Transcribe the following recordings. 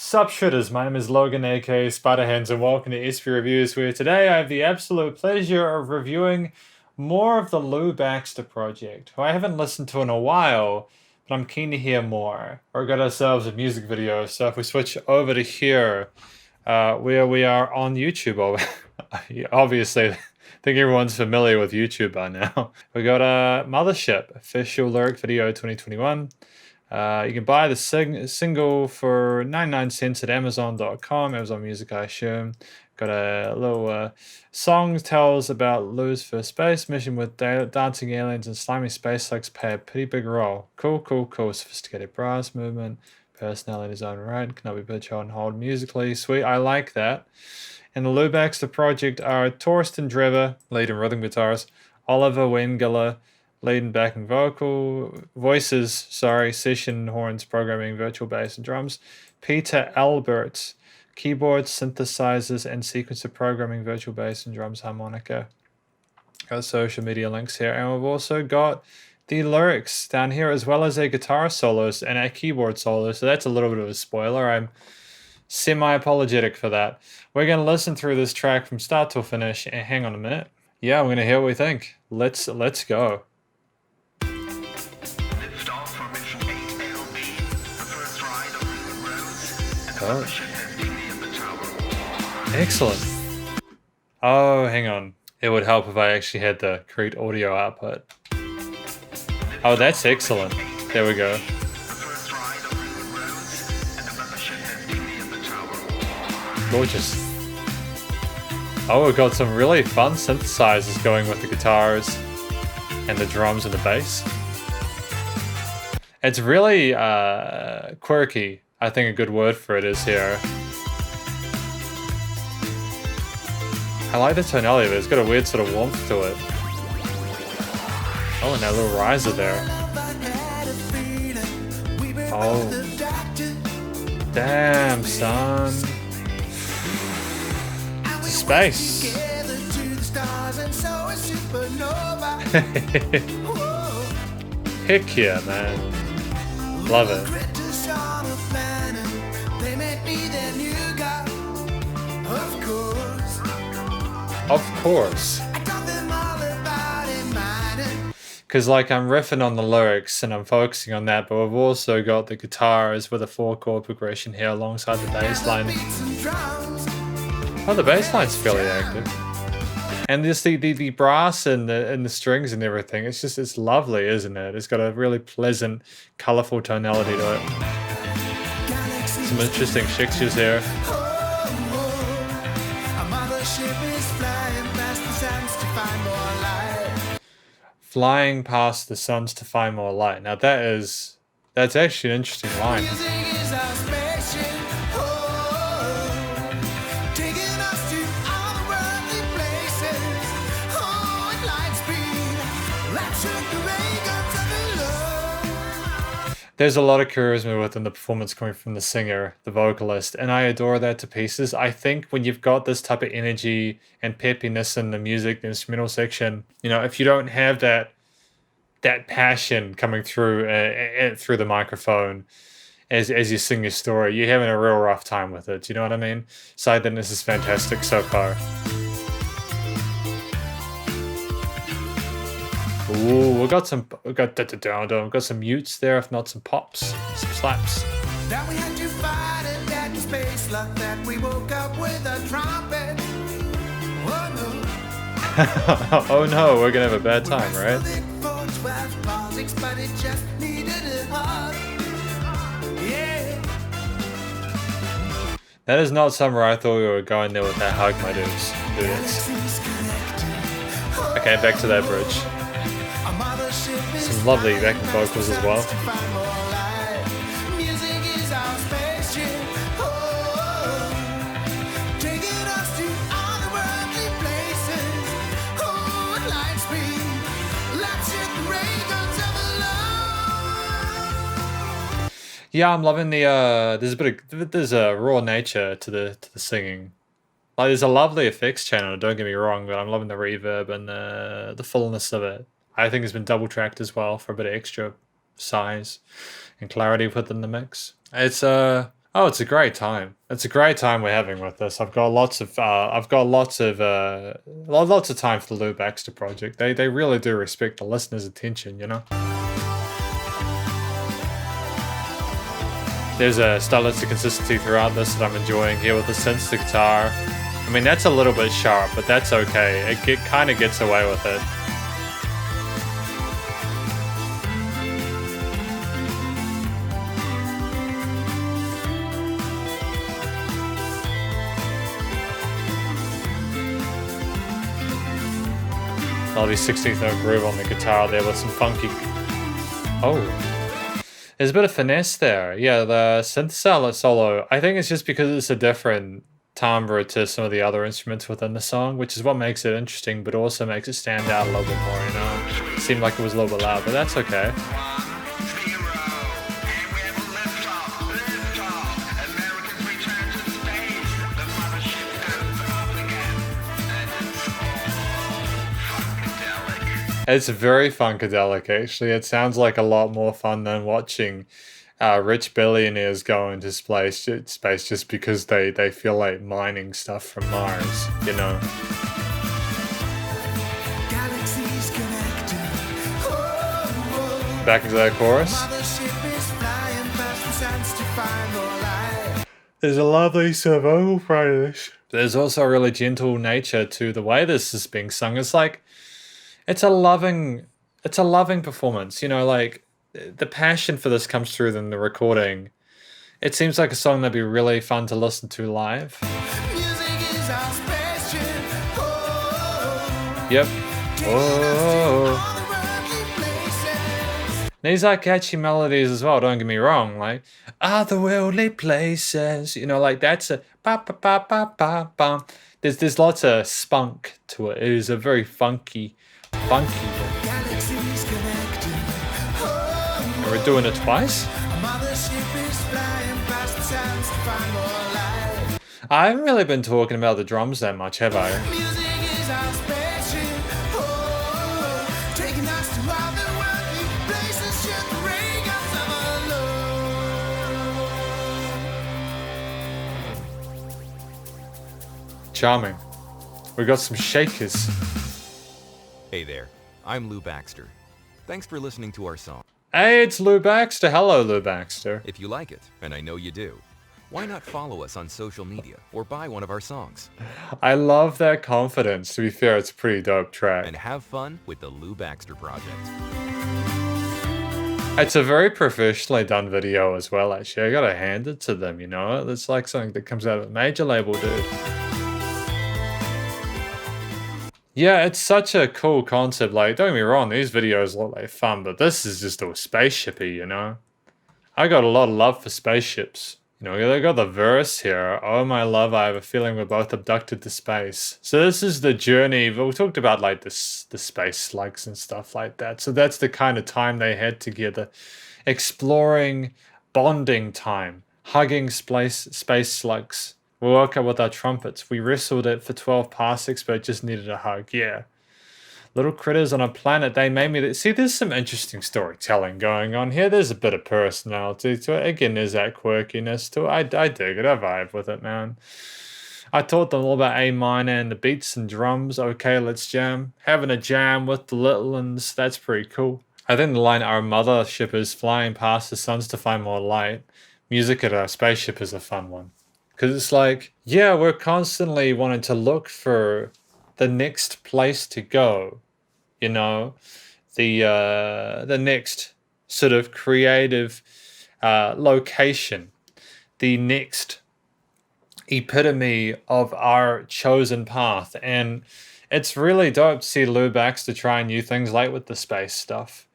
Sup shooters, my name is Logan aka Spiderhands and welcome to SP Reviews, where today I have the absolute pleasure of reviewing more of the Lou Baxter Project, who I haven't listened to in a while, but I'm keen to hear more. We got ourselves a music video, so if we switch over to here, where we are on YouTube, obviously, I think everyone's familiar with YouTube by now. We got a Mothership official lyric video 2021. You can buy the single for 99 cents at Amazon.com, Amazon Music, I assume. Got a little song tells about Lou's first space mission with dancing aliens and slimy space slugs play a pretty big role. Cool. Sophisticated brass movement, personality in his own right, cannot be put on hold musically. Sweet, I like that. And the Lou Baxter Project are Torsten Drever, lead and rhythm guitars, Oliver Wengler, lead and backing voices, session horns, programming, virtual bass and drums. Peter Alberts, keyboards, synthesizers, and sequencer programming, virtual bass and drums, harmonica. Got social media links here, and we've also got the lyrics down here, as well as a guitar soloist and a keyboard solo. So that's a little bit of a spoiler. I'm semi-apologetic for that. We're going to listen through this track from start to finish, and hang on a minute. Yeah, I'm going to hear what we think. Let's go. Oh. Excellent. Oh, hang on. It would help if I actually had the correct audio output. Oh, that's excellent. There we go. Gorgeous. Oh, we've got some really fun synthesizers going with the guitars and the drums and the bass. It's really quirky. I think a good word for it is here. I like the tonality of it. It's got a weird sort of warmth to it. Oh, and that little riser there. Oh. Damn, son. It's a space. Heck yeah, man. Love it. Of course. Because like I'm riffing on the lyrics and I'm focusing on that, but we've also got the guitars with a 4-chord progression here alongside the bass line. Oh, the bass line's fairly active. And just the brass and the strings and everything, it's lovely, isn't it? It's got a really pleasant, colourful tonality to it. Some interesting textures here. Flying past the suns to find more light. Now that's actually an interesting line. There's a lot of charisma within the performance coming from the singer, the vocalist, and I adore that to pieces. I think when you've got this type of energy and peppiness in the music, the instrumental section, you know, if you don't have that passion coming through through the microphone as you sing your story, you're having a real rough time with it. You know what I mean? So I think this is fantastic so far. Ooh, we've got some mutes there, if not some pops, some slaps. Now we had to fight it at the space luck that we woke up with a trumpet. Oh no. Oh no, we're gonna have a bad time, right? That is not somewhere I thought we were going there with that hug, my dudes. Okay, back to that bridge. Some lovely backing vocals as well. Yeah, I'm loving the there's a raw nature to the singing. Like there's a lovely effects channel, don't get me wrong, but I'm loving the reverb and the fullness of it. I think it's been double tracked as well for a bit of extra size and clarity within the mix. It's Oh, it's a great time. It's a great time we're having with this. I've got lots of time for the Lou Baxter Project. They really do respect the listener's attention, you know. There's a stylistic consistency throughout this that I'm enjoying here with the synth, the guitar. I mean, that's a little bit sharp, but that's okay. It kind of gets away with it. Lovely 16th note groove on the guitar there with some funky. Oh, there's a bit of finesse there. Yeah, the synth solo. I think it's just because it's a different timbre to some of the other instruments within the song, which is what makes it interesting, but also makes it stand out a little bit more. You know, it seemed like it was a little bit loud, but that's okay. It's very funkadelic, actually. It sounds like a lot more fun than watching rich billionaires go into space just because they feel like mining stuff from Mars, you know? Galaxies connecting. Oh, Back into that chorus. Mothership is flying past the sands to find more light. There's a lovely sort of vocal part of this. There's also a really gentle nature to the way this is being sung. It's like it's a loving performance, you know, like the passion for this comes through in the recording. It seems like a song that'd be really fun to listen to live. Music is our spaceship. Oh, Yep. taking us to Oh. all the worldly places. These are catchy melodies as well, don't get me wrong. Like, otherworldly places, you know, like that's a ba ba ba ba ba ba. There's lots of spunk to it. It is a very funky. Galaxies connecting. Oh, And we're doing it twice. mothership is flying past the sands to find more light. I haven't really been talking about the drums that much, have I? Music is our spaceship. Oh, taking us to all the worldly places. Should the ring of summer love. Charming. We got some shakers. Hey there, I'm Lou Baxter. Thanks for listening to our song. Hey, it's Lou Baxter. Hello, Lou Baxter. If you like it, and I know you do, why not follow us on social media or buy one of our songs I love that confidence. To be fair, it's a pretty dope track. and have fun with the Lou Baxter Project? It's a very professionally done video as well, actually. I gotta hand it to them, you know? It's like something that comes out of a major label, dude. Yeah, it's such a cool concept. Like, don't get me wrong, these videos look like fun, but this is just all spaceshipy, you know? I got a lot of love for spaceships. You know, they got the verse here. Oh my love, I have a feeling we're both abducted to space. So this is the journey. We talked about like the space slugs and stuff like that. So that's the kind of time they had together. Exploring, bonding time, hugging space slugs. We woke up with our trumpets. We wrestled it for 12 parsecs, but it just needed a hug. Yeah. Little critters on a planet, they made me. See, there's some interesting storytelling going on here. There's a bit of personality to it. Again, there's that quirkiness to it. I dig it. I vibe with it, man. I taught them all about A minor and the beats and drums. Okay, let's jam. Having a jam with the little ones, that's pretty cool. I think the line, our mothership is flying past the suns to find more light. Music at our spaceship is a fun one. Because it's like, yeah, we're constantly wanting to look for the next place to go, you know, the next sort of creative location, the next epitome of our chosen path. And it's really dope to see Lou Baxter try new things like with the space stuff.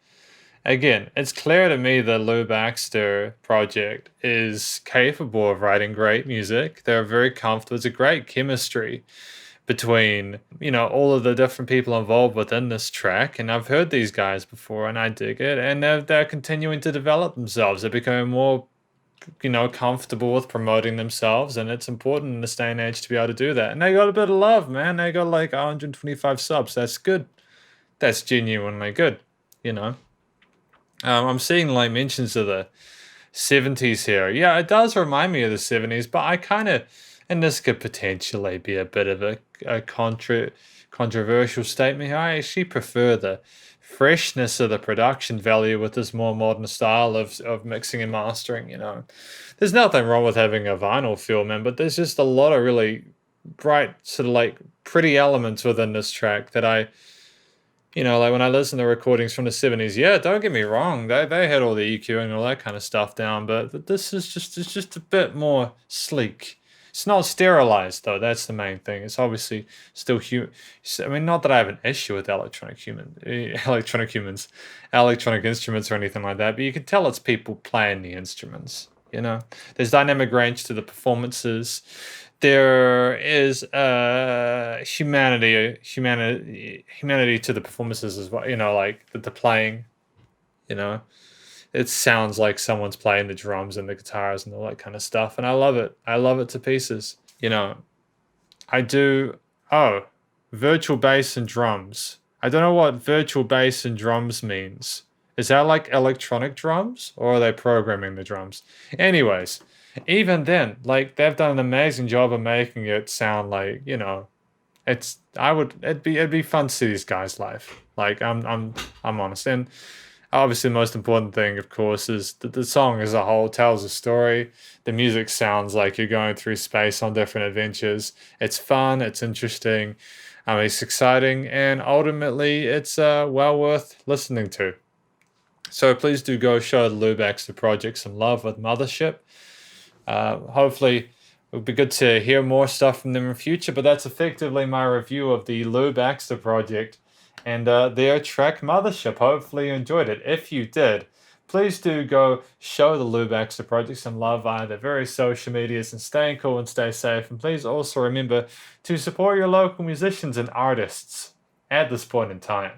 Again, it's clear to me the Lou Baxter Project is capable of writing great music. They're very comfortable. It's a great chemistry between, you know, all of the different people involved within this track. And I've heard these guys before and I dig it. And they're continuing to develop themselves. They're becoming more, you know, comfortable with promoting themselves. And it's important in this day and age to be able to do that. And they got a bit of love, man. They got like 125 subs. That's good. That's genuinely good, you know. I'm seeing like mentions of the 70s here. Yeah, it does remind me of the 70s, but I kind of, and this could potentially be a bit of a controversial statement here. I actually prefer the freshness of the production value with this more modern style of mixing and mastering, you know. There's nothing wrong with having a vinyl feel, man, but there's just a lot of really bright, sort of like pretty elements within this track that I, you know, like when I listen to recordings from the 70s, yeah, don't get me wrong, they had all the EQ and all that kind of stuff down, but this is just it's just a bit more sleek. It's not sterilized though. That's the main thing. It's obviously still human. I mean, not that I have an issue with electronic instruments or anything like that, but you can tell it's people playing the instruments. You know, there's dynamic range to the performances. There is humanity to the performances as well. You know, like the playing. You know, it sounds like someone's playing the drums and the guitars and all that kind of stuff, and I love it. I love it to pieces. You know, I do. Oh, virtual bass and drums. I don't know what virtual bass and drums means. Is that like electronic drums or are they programming the drums? Anyways, even then, like they've done an amazing job of making it sound like, you know, it'd be fun to see these guys live. Like I'm honest. And obviously the most important thing, of course, is that the song as a whole tells a story. The music sounds like you're going through space on different adventures. It's fun, it's interesting, it's exciting, and ultimately it's well worth listening to. So please do go show the Lou Baxter Project some love with Mothership. Hopefully, it would be good to hear more stuff from them in the future, but that's effectively my review of the Lou Baxter Project and their track Mothership. Hopefully you enjoyed it. If you did, please do go show the Lou Baxter Project some love via their various social medias, and stay cool and stay safe. And please also remember to support your local musicians and artists at this point in time,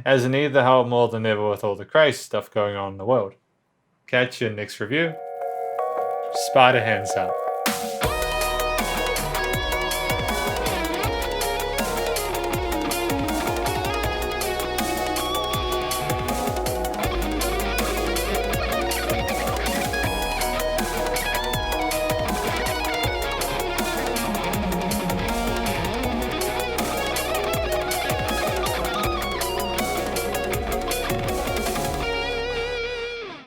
as they need the help more than ever with all the crazy stuff going on in the world. Catch you in the next review. Spider hands up.